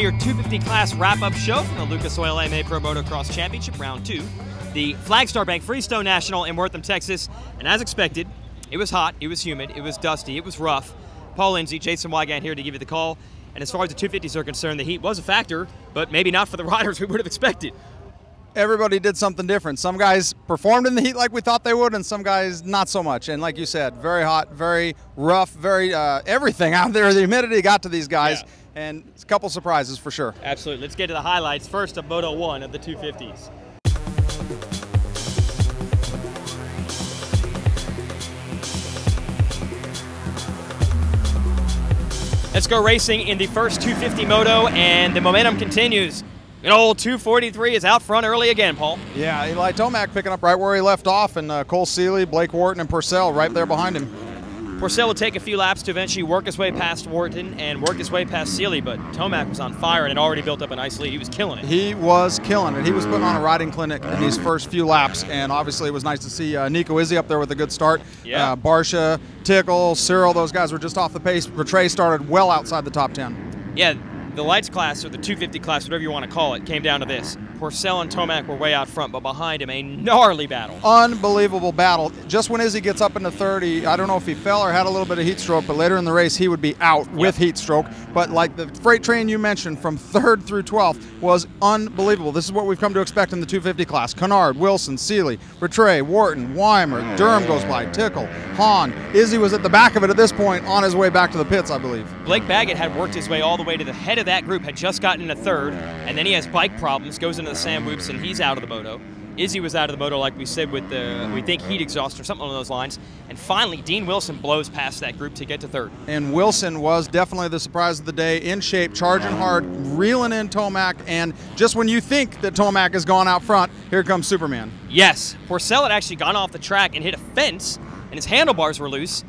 to your 250 class wrap-up show from the Lucas Oil AMA Pro Motocross Championship, Round 2. The Flagstar Bank Freestone National in Wortham, Texas. And as expected, it was hot, it was humid, it was dusty, it was rough. Paul Lindsay, Jason Wygant here to give you the call. And as far as the 250s are concerned, the heat was a factor, but maybe not for the riders we would have expected. Everybody did something different. Some guys performed in the heat like we thought they would, and some guys not so much. And like you said, very hot, very rough, very everything out there. The humidity got to these guys, and it's a couple surprises for sure. Absolutely. Let's get to the highlights. First of Moto 1 of the 250s. Let's go racing in the first 250 moto, and the momentum continues. An old 243 is out front early again, Paul. Yeah, Eli Tomac picking up right where he left off, and Cole Seeley, Blake Wharton, and Purcell right there behind him. Purcell would take a few laps to eventually work his way past Wharton and work his way past Seeley, but Tomac was on fire and had already built up a nice lead. He was killing it. He was killing it. He was putting on a riding clinic in these first few laps, and obviously it was nice to see Nico Izzy up there with a good start. Yeah. Barsha, Tickle, Cyril, those guys were just off the pace. Rattray started well outside the top 10. Yeah, the lights class, or the 250 class, whatever you want to call it, came down to this. Purcell and Tomac were way out front, but behind him, a gnarly battle. Unbelievable battle. Just when Izzy gets up into 30, I don't know if he fell or had a little bit of heat stroke, but later in the race he would be out with heat stroke. But like the freight train you mentioned from 3rd through 12th was unbelievable. This is what we've come to expect in the 250 class. Kennard, Wilson, Seeley, Rattray, Wharton, Weimer, Durham goes by, Tickle, Hahn. Izzy was at the back of it at this point on his way back to the pits, I believe. Blake Baggett had worked his way all the way to the head of that group, had just gotten into 3rd, and then he has bike problems, goes into the Sam Whoops, and he's out of the moto. Izzy was out of the moto, like we said, with the, we think, heat exhaust or something along those lines. And finally, Dean Wilson blows past that group to get to 3rd. And Wilson was definitely the surprise of the day, in shape, charging hard, reeling in Tomac, and just when you think that Tomac has gone out front, here comes Superman. Yes, Purcell had actually gone off the track and hit a fence, and his handlebars were loose,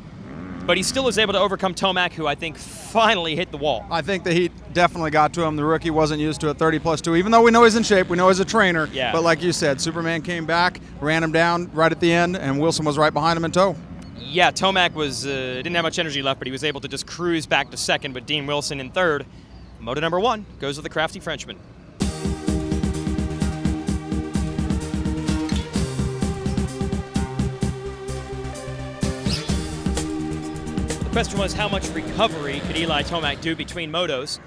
but he still was able to overcome Tomac, who I think finally hit the wall. I think the heat definitely got to him. The rookie wasn't used to it, 30+2, even though we know he's in shape, we know he's a trainer. Yeah. But like you said, Superman came back, ran him down right at the end, and Wilson was right behind him in tow. Yeah, Tomac was didn't have much energy left, but he was able to just cruise back to 2nd, but Dean Wilson in 3rd. Moto number 1 goes with the crafty Frenchman. The question was, how much recovery could Eli Tomac do between motos?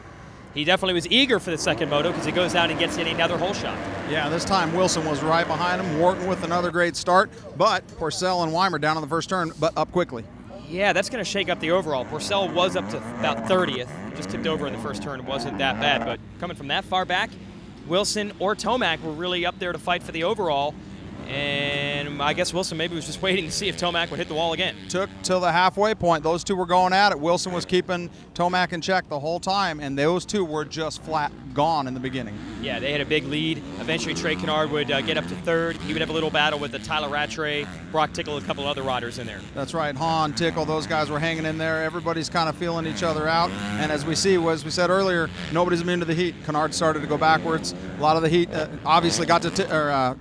He definitely was eager for the 2nd moto because he goes out and gets in another hole shot. Yeah, this time Wilson was right behind him, Wharton with another great start, but Purcell and Weimer down on the first turn, but up quickly. Yeah, that's going to shake up the overall. Purcell was up to about 30th, just tipped over in the first turn. It wasn't that bad, but coming from that far back, Wilson or Tomac were really up there to fight for the overall. And I guess Wilson maybe was just waiting to see if Tomac would hit the wall again. Took till the halfway point. Those two were going at it. Wilson was keeping Tomac in check the whole time, and those two were just flat gone in the beginning. Yeah, they had a big lead. Eventually, Trey Kennard would get up to 3rd. He would have a little battle with the Tyler Rattray, Brock Tickle, a couple other riders in there. That's right. Hahn, Tickle, those guys were hanging in there. Everybody's kind of feeling each other out. And as we see, as we said earlier, nobody's immune to the heat. Kennard started to go backwards. A lot of the heat obviously got to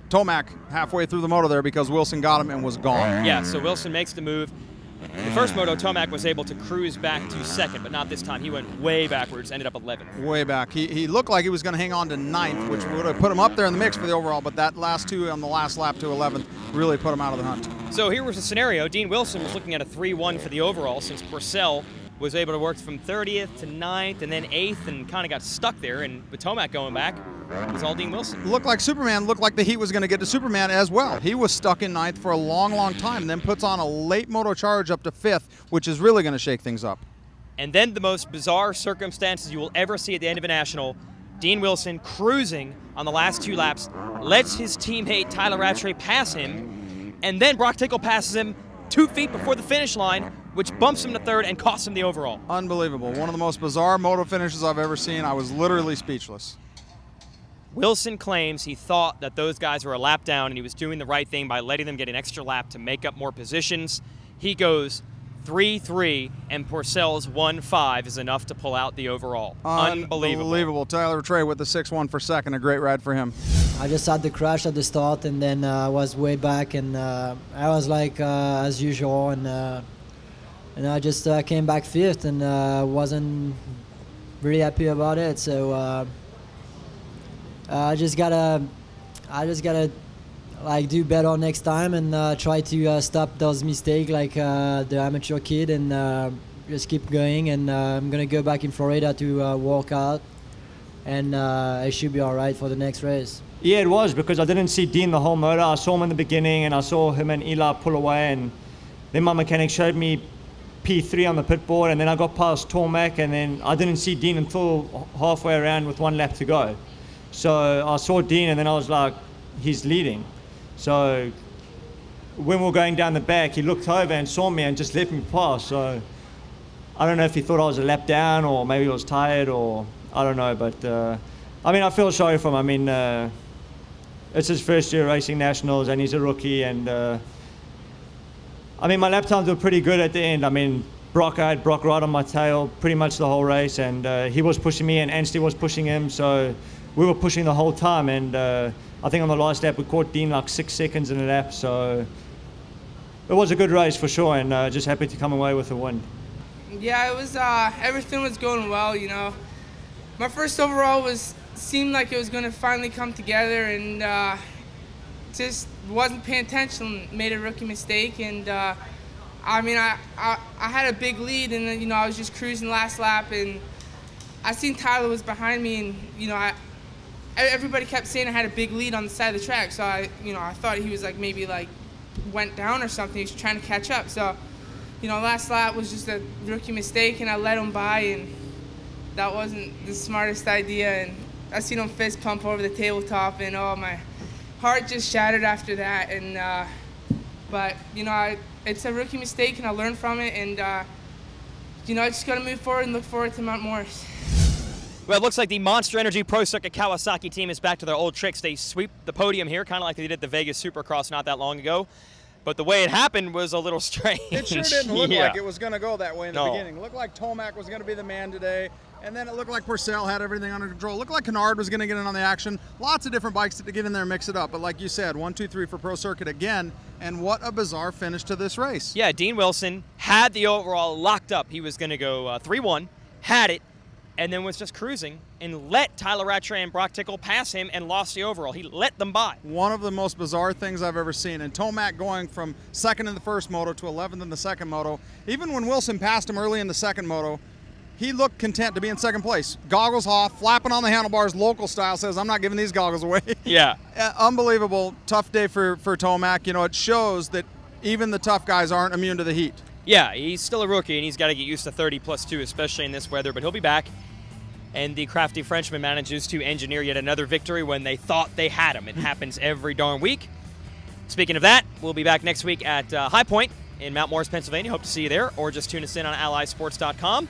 Tomac halfway through the moto there because Wilson got him and was gone. Yeah, so Wilson makes the move. The first moto, Tomac was able to cruise back to 2nd, but not this time. He went way backwards, ended up 11th. Way back. He looked like he was going to hang on to 9th, which would have put him up there in the mix for the overall, but that last two on the last lap to 11th really put him out of the hunt. So here was the scenario. Dean Wilson was looking at a 3-1 for the overall since Purcell was able to work from 30th to 9th and then 8th and kind of got stuck there. And with Tomac going back, it was all Dean Wilson. Looked like Superman, looked like the heat was going to get to Superman as well. He was stuck in 9th for a long, long time, and then puts on a late moto charge up to 5th, which is really going to shake things up. And then the most bizarre circumstances you will ever see at the end of a national. Dean Wilson cruising on the last 2 laps, lets his teammate Tyler Rattray pass him, and then Brock Tickle passes him 2 feet before the finish line, which bumps him to 3rd and costs him the overall. Unbelievable. One of the most bizarre moto finishes I've ever seen. I was literally speechless. Wilson claims he thought that those guys were a lap down and he was doing the right thing by letting them get an extra lap to make up more positions. He goes 3-3, and Purcell's 1-5 is enough to pull out the overall. Unbelievable. Unbelievable. Tyler Rattray with the 6-1 for 2nd. A great ride for him. I just had the crash at the start, and then I was way back, and I was like as usual, and I just came back 5th, and wasn't really happy about it. So I just gotta like do better next time and try to stop those mistakes like the amateur kid, and just keep going. And I'm gonna go back in Florida to work out, and I should be all right for the next race. Yeah, it was, because I didn't see Dean the whole motor. I saw him in the beginning, and I saw him and Eli pull away, and then my mechanic showed me P3 on the pit board, and then I got past Tormac, and then I didn't see Dean until halfway around with 1 lap to go. So I saw Dean, and then I was like, he's leading. So when we were going down the back, he looked over and saw me and just let me pass. So I don't know if he thought I was a lap down, or maybe he was tired, or I don't know. But I mean, I feel sorry for him. I mean, it's his first year racing nationals, and he's a rookie. And I mean, my lap times were pretty good at the end. I mean, I had Brock right on my tail pretty much the whole race, and he was pushing me, and Anstey was pushing him. So we were pushing the whole time, and I think on the last lap we caught Dean like 6 seconds in a lap. So it was a good race for sure, and just happy to come away with a win. Yeah, it was. Everything was going well, you know. My first overall seemed like it was going to finally come together, and just wasn't paying attention, made a rookie mistake, and I mean, I had a big lead, and then, you know, I was just cruising last lap, and I seen Tyler was behind me, and, you know, everybody kept saying I had a big lead on the side of the track, so I thought he was like maybe like went down or something. He was trying to catch up. So, you know, last lap was just a rookie mistake, and I let him by, and that wasn't the smartest idea. And I seen him fist pump over the tabletop, and oh, my heart just shattered after that. And but you know, it's a rookie mistake, and I learned from it, and you know, I just got to move forward and look forward to Mount Morris. Well, it looks like the Monster Energy Pro Circuit Kawasaki team is back to their old tricks. They sweep the podium here, kind of like they did the Vegas Supercross not that long ago. But the way it happened was a little strange. It sure didn't look like it was going to go that way in the beginning. It looked like Tomac was going to be the man today, and then it looked like Purcell had everything under control. It looked like Kennard was going to get in on the action. Lots of different bikes to get in there and mix it up. But like you said, 1, 2, 3 for Pro Circuit again, and what a bizarre finish to this race. Yeah, Dean Wilson had the overall locked up. He was going to go 3-1, had it, and then was just cruising and let Tyler Rattray and Brock Tickle pass him and lost the overall. He let them by. One of the most bizarre things I've ever seen. And Tomac going from second in the first moto to 11th in the second moto. Even when Wilson passed him early in the second moto, he looked content to be in second place. Goggles off, flapping on the handlebars, local style, says, I'm not giving these goggles away. Yeah. Unbelievable. Tough day for Tomac. You know, it shows that even the tough guys aren't immune to the heat. Yeah, he's still a rookie, and he's got to get used to 30+2, especially in this weather, but he'll be back. And the crafty Frenchman manages to engineer yet another victory when they thought they had him. It happens every darn week. Speaking of that, we'll be back next week at High Point in Mount Morris, Pennsylvania. Hope to see you there, or just tune us in on allysports.com.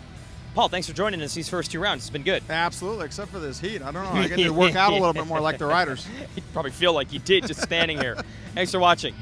Paul, thanks for joining us these first 2 rounds. It's been good. Absolutely, except for this heat. I don't know. I get to work out a little bit more like the riders. You probably feel like you did just standing here. Thanks for watching.